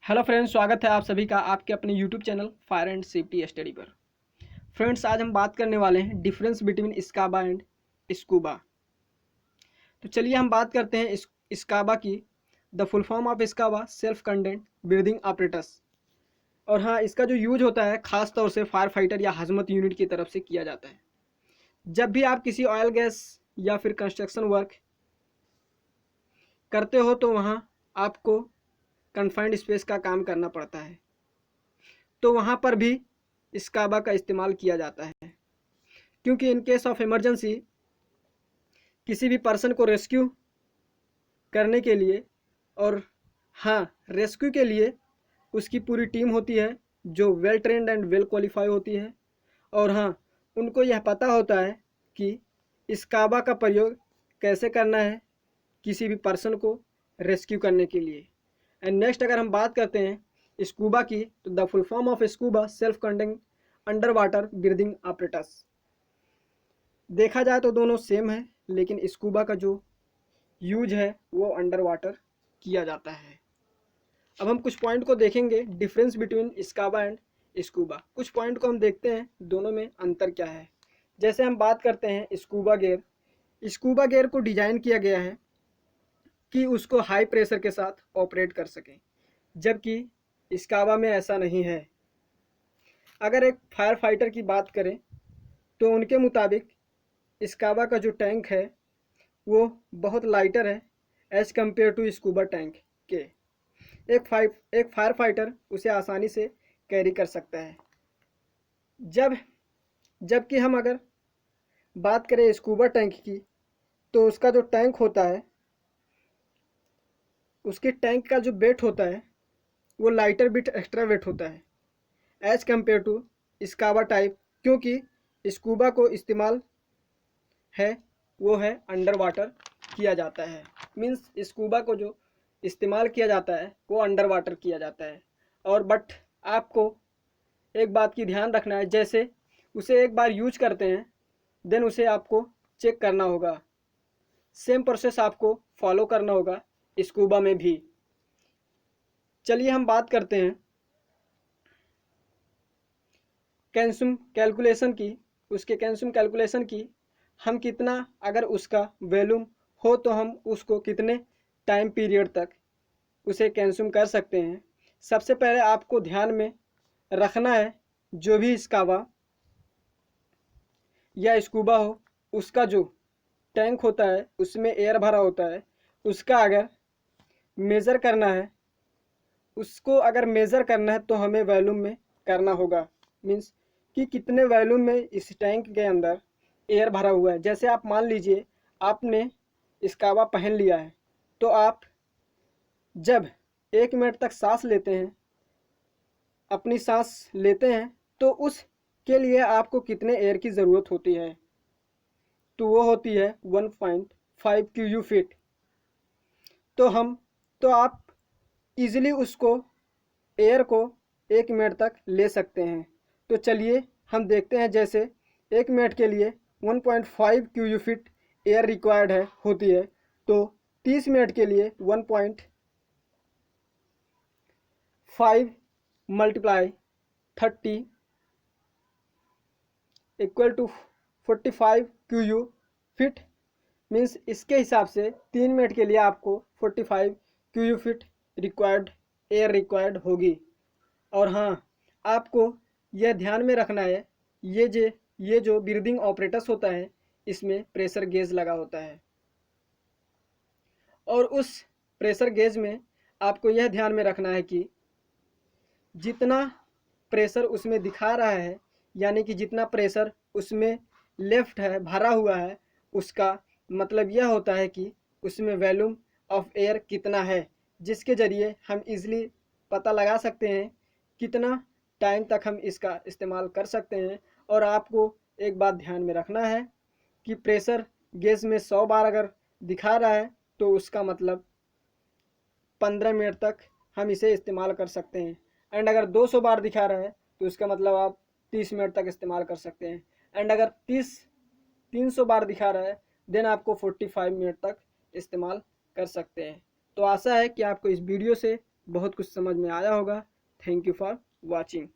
Hello friends, स्वागत है आप सभी का आपके अपने YouTube channel fire and safety study पर। फ्रेंड्स, आज हम बात करने वाले हैं difference between SCBA and scuba. तो चलिए हम बात करते हैं स्काबा की। The full form of SCBA self content breathing apparatus। और हाँ, इसका जो यूज होता है खास तौर से फायर फाइटर या हजमत यूनिट की तरफ से किया जाता है। जब भी आप किसी ऑयल गैस या फिर कंस्ट्रक्शन वर्क करते हो तो वहाँ आपको कन्फाइंड स्पेस का काम करना पड़ता है, तो वहाँ पर भी स्काबा का इस्तेमाल किया जाता है, क्योंकि इन केस ऑफ इमरजेंसी किसी भी पर्सन को रेस्क्यू करने के लिए, और हाँ, रेस्क्यू के लिए उसकी पूरी टीम होती है जो well trained and well qualify होती है। और हाँ, उनको यह पता होता है कि स्काबा का प्रयोग कैसे करना है किसी भी पर्सन को रेस्क्यू करने के लिए। एंड नेक्स्ट अगर हम बात करते हैं स्कूबा की, तो the full form of scuba self content under water breathing apparatus। देखा जाए तो दोनों सेम है, लेकिन स्कूबा का जो यूज है वो अंडर वाटर किया जाता है। अब हम कुछ पॉइंट को देखेंगे difference between SCBA and scuba. कुछ पॉइंट को हम देखते हैं दोनों में अंतर क्या है। जैसे हम बात करते हैं स्कूबा गियर। स्कूबा गियर को डिजाइन किया गया है कि उसको हाई प्रेशर के साथ ऑपरेट कर सकें, जबकि स्काबा में ऐसा नहीं है। अगर एक फायर फाइटर की बात करें तो उनके मुताबिक स्काबा का जो टैंक है वो बहुत लाइटर है as compared to scuba tank के। एक फायर फाइटर उसे आसानी से कैरी कर सकता है। जबकि हम अगर बात करें स्कूबा टैंक की, तो उसका जो टैंक होता है, उसके टैंक का जो वेट होता है वो लाइटर बिट एक्स्ट्रा वेट होता है एज कम्पेयर टू स्काबा टाइप, क्योंकि स्कूबा को इस्तेमाल है वो है अंडर वाटर किया जाता है। मीन्स स्कूबा को जो इस्तेमाल किया जाता है वो अंडर वाटर किया जाता है। और बट आपको एक बात की ध्यान रखना है, जैसे उसे एक बार यूज करते हैं देन उसे आपको चेक करना होगा। सेम प्रोसेस आपको फॉलो करना होगा स्कूबा में भी। चलिए हम बात करते हैं कंज्यूम कैलकुलेशन की। उसके कंज्यूम कैलकुलेशन की, हम कितना अगर उसका वॉल्यूम हो तो हम उसको कितने टाइम पीरियड तक उसे कंज्यूम कर सकते हैं। सबसे पहले आपको ध्यान में रखना है जो भी स्काबा या स्कूबा हो, उसका जो टैंक होता है उसमें एयर भरा होता है, उसका अगर मेज़र करना है, उसको अगर मेज़र करना है तो हमें वॉल्यूम में करना होगा। मीन्स कि कितने वॉल्यूम में इस टैंक के अंदर एयर भरा हुआ है। जैसे आप मान लीजिए आपने स्काबा पहन लिया है, तो आप जब 1 मिनट तक सांस लेते हैं, अपनी सांस लेते हैं, तो उसके लिए आपको कितने एयर की ज़रूरत होती है, तो वो होती है 1.5 क्यू फीट। तो आप इजीली उसको एयर को 1 मिनट तक ले सकते हैं। तो चलिए हम देखते हैं, जैसे 1 मिनट के लिए 1.5 क्यू फीट एयर रिक्वायर्ड है होती है, तो 30 मिनट के लिए 1.5 multiply 30 equal to 45 cu feet. Means इसके हिसाब से 3 मिनट के लिए आपको 45 cu feet required air required होगी। और हाँ, आपको यह ध्यान में रखना है, ये जो ब्रीदिंग ऑपरेटस होता है इसमें प्रेशर गेज लगा होता है, और उस प्रेशर गेज में आपको यह ध्यान में रखना है कि जितना प्रेशर उसमें दिखा रहा है, यानी कि जितना प्रेशर उसमें लेफ्ट है, भरा हुआ है, उसका मतलब यह होता है कि उसमें वॉल्यूम ऑफ एयर कितना है, जिसके ज़रिए हम इजीली पता लगा सकते हैं कितना टाइम तक हम इसका इस्तेमाल कर सकते हैं। और आपको एक बात ध्यान में रखना है कि प्रेशर गेज में 100 बार अगर दिखा रहा है तो उसका मतलब 15 मिनट तक हम इसे इस्तेमाल कर सकते हैं। एंड अगर 200 बार दिखा रहा है तो उसका मतलब आप 30 मिनट तक इस्तेमाल कर सकते हैं। एंड अगर 300 बार दिखा रहा है देन आपको 45 मिनट तक इस्तेमाल कर सकते हैं। तो आशा है कि आपको इस वीडियो से बहुत कुछ समझ में आया होगा। Thank you for watching.